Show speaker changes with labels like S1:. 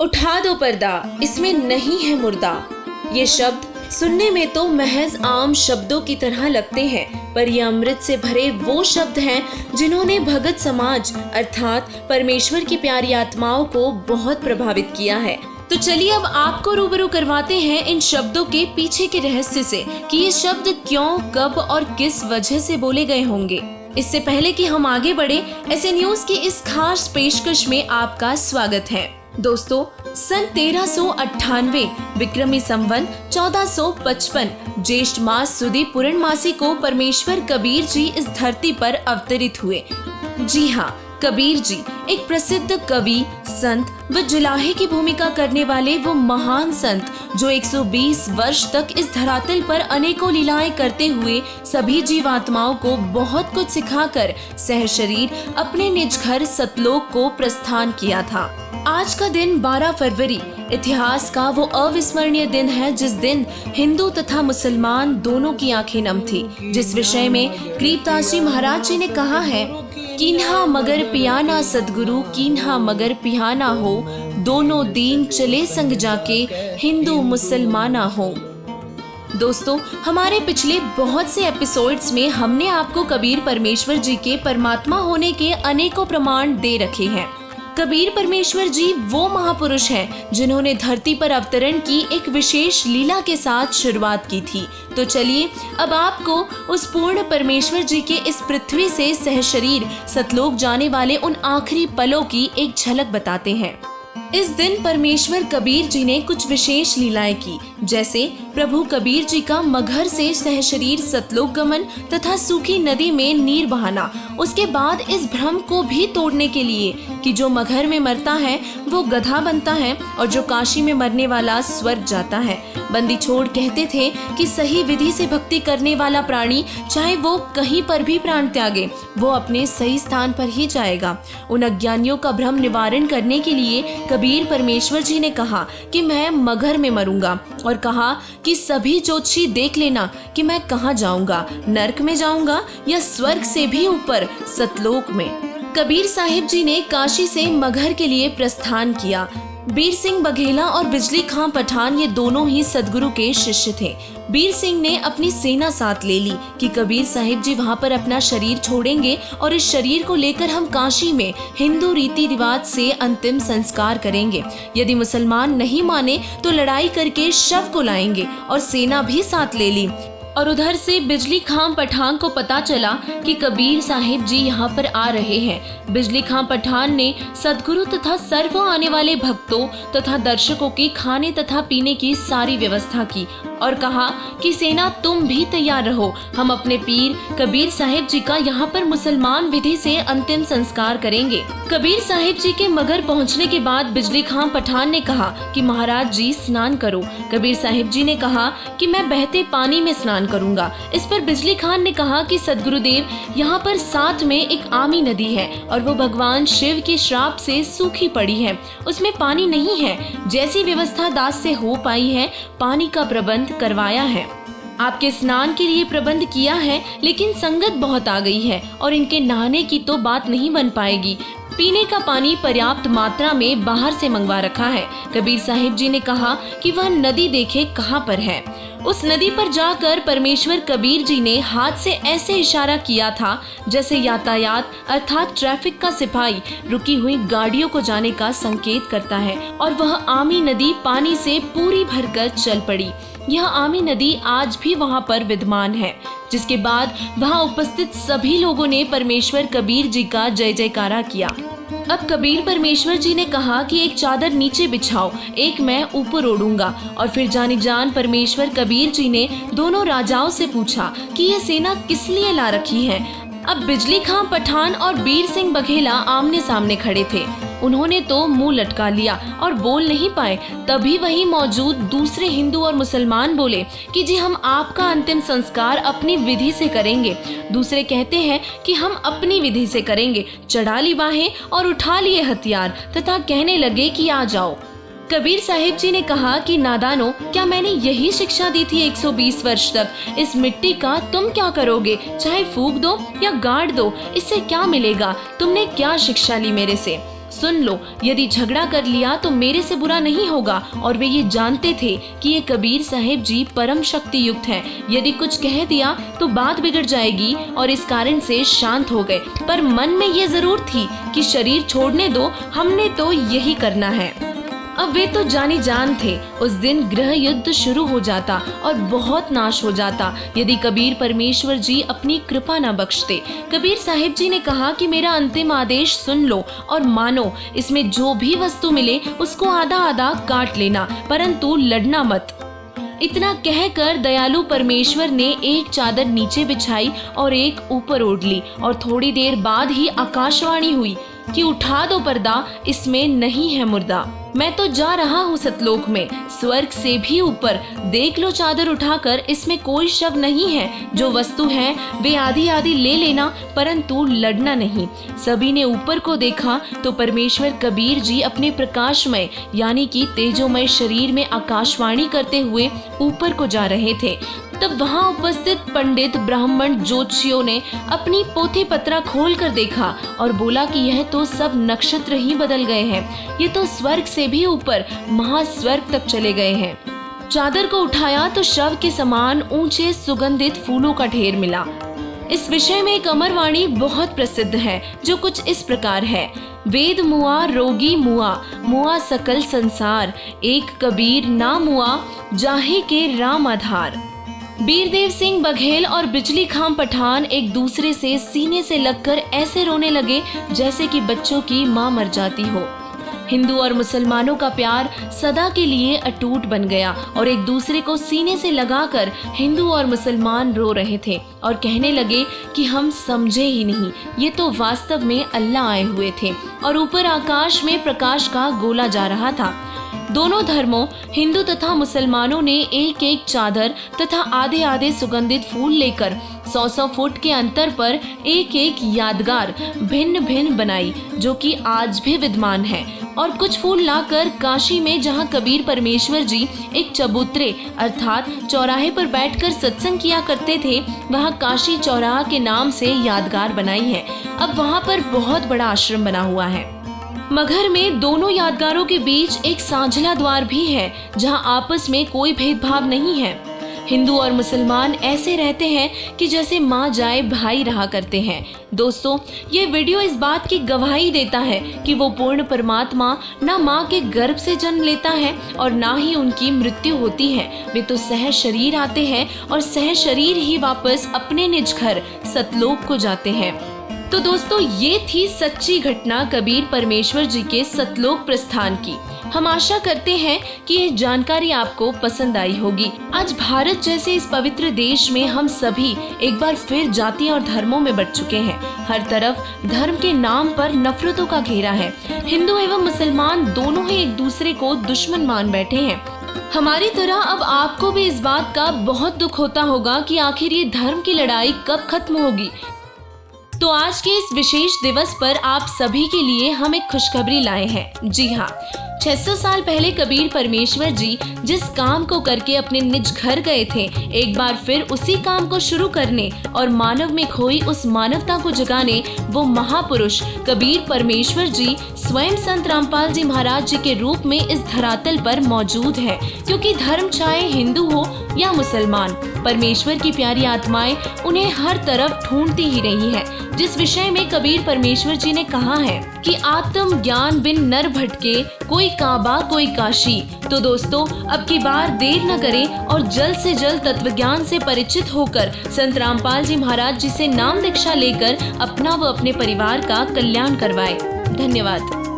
S1: उठा दो पर्दा, इसमें नहीं है मुर्दा। ये शब्द सुनने में तो महज आम शब्दों की तरह लगते हैं, पर ये अमृत से भरे वो शब्द हैं जिन्होंने भगत समाज अर्थात परमेश्वर की प्यारी आत्माओं को बहुत प्रभावित किया है। तो चलिए अब आपको रूबरू करवाते हैं इन शब्दों के पीछे के रहस्य से कि ये शब्द क्यों, कब और किस वजह से बोले गए होंगे। इससे पहले कि हम आगे बढ़े, ऐसे न्यूज की इस खास पेशकश में आपका स्वागत है। दोस्तों, सन 1398 विक्रमी संवत 1455 ज्येष्ठ मास सुदी पूर्णमासी को परमेश्वर कबीर जी इस धरती पर अवतरित हुए। जी हाँ, कबीर जी एक प्रसिद्ध कवि, संत व जुलाहे की भूमिका करने वाले वो महान संत जो 120 वर्ष तक इस धरातल पर अनेकों लीलाएं करते हुए सभी जीवात्माओं को बहुत कुछ सिखाकर सहशरीर अपने निज घर सतलोक को प्रस्थान किया था। आज का दिन 12 फरवरी इतिहास का वो अविस्मरणीय दिन है जिस दिन हिंदू तथा मुसलमान दोनों की आंखें नम थी। जिस विषय में गरीबदास जी महाराज जी ने कहा है, कीन्हा मगर पियाना सदगुरु, कीन्हा मगर पियाना हो, दोनों दीन चले संग जाके, हिंदू मुसलमाना हो। दोस्तों, हमारे पिछले बहुत से एपिसोड्स में हमने आपको कबीर परमेश्वर जी के परमात्मा होने के अनेकों प्रमाण दे रखे हैं। कबीर परमेश्वर जी वो महापुरुष हैं जिन्होंने धरती पर अवतरण की एक विशेष लीला के साथ शुरुआत की थी। तो चलिए अब आपको उस पूर्ण परमेश्वर जी के इस पृथ्वी से सहशरीर सतलोक जाने वाले उन आखिरी पलों की एक झलक बताते हैं। इस दिन परमेश्वर कबीर जी ने कुछ विशेष लीलाएं की, जैसे प्रभु कबीर जी का मगहर से सहशरीर सतलोक गमन तथा सूखी नदी में नीर बहाना। उसके बाद इस भ्रम को भी तोड़ने के लिए कि जो मगहर में मरता है वो गधा बनता है और जो काशी में मरने वाला स्वर्ग जाता है। बंदी छोड़ कहते थे कि सही विधि से भक्ति करने वाला प्राणी चाहे वो कहीं पर भी प्राण त्यागे, वो अपने सही स्थान पर ही जाएगा। उन अज्ञानियों का भ्रम निवारण करने के लिए कबीर परमेश्वर जी ने कहा कि मैं मगहर में मरूंगा और कहा कि सभी ज्योतिषी देख लेना कि मैं कहाँ जाऊंगा, नरक में जाऊंगा या स्वर्ग से भी ऊपर सतलोक में। कबीर साहिब जी ने काशी से मगहर के लिए प्रस्थान किया। बीर सिंह बघेला और बिजली खां पठान ये दोनों ही सदगुरु के शिष्य थे। बीर सिंह ने अपनी सेना साथ ले ली कि कबीर साहिब जी वहां पर अपना शरीर छोड़ेंगे और इस शरीर को लेकर हम काशी में हिंदू रीति रिवाज से अंतिम संस्कार करेंगे। यदि मुसलमान नहीं माने तो लड़ाई करके शव को लाएंगे और सेना भी साथ ले ली। और उधर से बिजली खां पठान को पता चला कि कबीर साहिब जी यहाँ पर आ रहे हैं। बिजली खां पठान ने सदगुरु तथा सर्व आने वाले भक्तों तथा दर्शकों की खाने तथा पीने की सारी व्यवस्था की और कहा कि सेना तुम भी तैयार रहो, हम अपने पीर कबीर साहिब जी का यहाँ पर मुसलमान विधि से अंतिम संस्कार करेंगे। कबीर साहिब जी के मगहर पहुँचने के बाद बिजली खां पठान ने कहा कि महाराज जी स्नान करो। कबीर साहिब जी ने कहा कि मैं बहते पानी में स्नान करूंगा। इस पर बिजली खान ने कहा कि सदगुरुदेव, यहाँ पर साथ में एक आमी नदी है और वो भगवान शिव के श्राप से सूखी पड़ी है, उसमें पानी नहीं है। जैसी व्यवस्था दास से हो पाई है पानी का प्रबंध करवाया है, आपके स्नान के लिए प्रबंध किया है, लेकिन संगत बहुत आ गई है और इनके नहाने की तो बात नहीं बन पाएगी। पीने का पानी पर्याप्त मात्रा में बाहर से मंगवा रखा है। कबीर साहिब जी ने कहा कि वह नदी देखे कहाँ पर है। उस नदी पर जाकर परमेश्वर कबीर जी ने हाथ से ऐसे इशारा किया था जैसे यातायात अर्थात ट्रैफिक का सिपाही रुकी हुई गाड़ियों को जाने का संकेत करता है और वह आमी नदी पानी से पूरी भरकर चल पड़ी। यह आमी नदी आज भी वहां पर विद्यमान है, जिसके बाद वहां उपस्थित सभी लोगों ने परमेश्वर कबीर जी का जय जयकारा किया। अब कबीर परमेश्वर जी ने कहा कि एक चादर नीचे बिछाओ, एक मैं ऊपर ओढ़ूंगा। और फिर जानी जान परमेश्वर कबीर जी ने दोनों राजाओं से पूछा कि ये सेना किस लिए ला रखी है। अब बिजली खां पठान और बीर सिंह बघेला आमने सामने खड़े थे। उन्होंने तो मुंह लटका लिया और बोल नहीं पाए। तभी वहीं मौजूद दूसरे हिंदू और मुसलमान बोले कि जी हम आपका अंतिम संस्कार अपनी विधि से करेंगे। दूसरे कहते हैं कि हम अपनी विधि से करेंगे। चढ़ा ली बाहें और उठा लिए हथियार तथा कहने लगे कि आ जाओ। कबीर साहिब जी ने कहा कि नादानो, क्या मैंने यही शिक्षा दी थी 120 वर्ष तक? इस मिट्टी का तुम क्या करोगे? चाहे फूंक दो या गाड़ दो, इससे क्या मिलेगा? तुमने क्या शिक्षा ली मेरे से? सुन लो, यदि झगड़ा कर लिया तो मेरे से बुरा नहीं होगा। और वे ये जानते थे कि ये कबीर साहिब जी परम शक्ति युक्त हैं। यदि कुछ कह दिया तो बात बिगड़ जाएगी और इस कारण से शांत हो गए। पर मन में ये जरूर थी कि शरीर छोड़ने दो, हमने तो यही करना है। अब वे तो जानी जान थे। उस दिन गृह युद्ध शुरू हो जाता और बहुत नाश हो जाता यदि कबीर परमेश्वर जी अपनी कृपा न बख्शते। कबीर साहिब जी ने कहा कि मेरा अंतिम आदेश सुन लो और मानो। इसमें जो भी वस्तु मिले उसको आधा आधा काट लेना, परंतु लड़ना मत। इतना कहकर दयालु परमेश्वर ने एक चादर नीचे बिछाई और एक ऊपर ओढ़ ली और थोड़ी देर बाद ही आकाशवाणी हुई कि उठा दो पर्दा, इसमें नहीं है मुर्दा। मैं तो जा रहा हूँ सतलोक में, स्वर्ग से भी ऊपर। देख लो चादर उठाकर, इसमें कोई शव नहीं है। जो वस्तु है वे आधी आधी ले लेना, परंतु लड़ना नहीं। सभी ने ऊपर को देखा तो परमेश्वर कबीर जी अपने प्रकाशमय यानी कि तेजोमय शरीर में आकाशवाणी करते हुए ऊपर को जा रहे थे। तब वहां उपस्थित पंडित ब्राह्मण ज्योतिषियों ने अपनी पोथी पत्रा खोल कर देखा और बोला कि यह तो सब नक्षत्र ही बदल गए हैं। ये तो स्वर्ग से भी ऊपर महास्वर्ग तक चले गए हैं। चादर को उठाया तो शव के समान ऊंचे सुगंधित फूलों का ढेर मिला। इस विषय में एक अमरवाणी बहुत प्रसिद्ध है जो कुछ इस प्रकार है। वेद मुआ रोगी मुआ, मुआ सकल संसार, एक कबीर ना मुआ, जाहे के राम आधार। बीरदेव सिंह बघेल और बिजली खां पठान एक दूसरे से सीने से लगकर ऐसे रोने लगे जैसे कि बच्चों की माँ मर जाती हो। हिंदू और मुसलमानों का प्यार सदा के लिए अटूट बन गया और एक दूसरे को सीने से लगाकर हिंदू और मुसलमान रो रहे थे और कहने लगे कि हम समझे ही नहीं, ये तो वास्तव में अल्लाह आए हुए थे और ऊपर आकाश में प्रकाश का गोला जा रहा था। दोनों धर्मों हिंदू तथा मुसलमानों ने एक एक चादर तथा आधे आधे सुगंधित फूल लेकर 100-100 फुट के अंतर पर एक एक यादगार भिन्न भिन्न बनाई जो कि आज भी विद्यमान है। और कुछ फूल लाकर काशी में जहां कबीर परमेश्वर जी एक चबूतरे अर्थात चौराहे पर बैठकर सत्संग किया करते थे, वहां काशी चौराहा के नाम से यादगार बनाई है। अब वहां पर बहुत बड़ा आश्रम बना हुआ है। मगहर में दोनों यादगारों के बीच एक सांझला द्वार भी है जहां आपस में कोई भेदभाव नहीं है। हिंदू और मुसलमान ऐसे रहते हैं कि जैसे माँ जाए भाई रहा करते हैं। दोस्तों, ये वीडियो इस बात की गवाही देता है कि वो पूर्ण परमात्मा ना माँ के गर्भ से जन्म लेता है और ना ही उनकी मृत्यु होती है। वे तो सह शरीर आते हैं और सह शरीर ही वापस अपने निज घर सतलोक को जाते हैं। तो दोस्तों, ये थी सच्ची घटना कबीर परमेश्वर जी के सतलोक प्रस्थान की। हम आशा करते हैं कि ये जानकारी आपको पसंद आई होगी। आज भारत जैसे इस पवित्र देश में हम सभी एक बार फिर जाति और धर्मों में बढ़ चुके हैं। हर तरफ धर्म के नाम पर नफरतों का घेरा है। हिंदू एवं मुसलमान दोनों ही एक दूसरे को दुश्मन मान बैठे हैं। हमारी तरह अब आपको भी इस बात का बहुत दुख होता होगा कि आखिर ये धर्म की लड़ाई कब खत्म होगी। तो आज के इस विशेष दिवस पर आप सभी के लिए हम एक खुशखबरी लाए हैं। जी हाँ, 600 साल पहले कबीर परमेश्वर जी जिस काम को करके अपने निज घर गए थे, एक बार फिर उसी काम को शुरू करने और मानव में खोई उस मानवता को जगाने वो महापुरुष कबीर परमेश्वर जी स्वयं संत रामपाल जी महाराज जी के रूप में इस धरातल पर मौजूद है। क्योंकि धर्म चाहे हिंदू हो या मुसलमान, परमेश्वर की प्यारी आत्माएं उन्हें हर तरफ ढूंढती ही रही है। जिस विषय में कबीर परमेश्वर जी ने कहा है कि आत्म ज्ञान बिन नर भटके, कोई काबा कोई काशी। तो दोस्तों, अब की बार देर न करें और जल्द से जल्द तत्व ज्ञान से परिचित होकर संत रामपाल जी महाराज जी से नाम दीक्षा लेकर अपना व अपने परिवार का कल्याण करवाएं। धन्यवाद।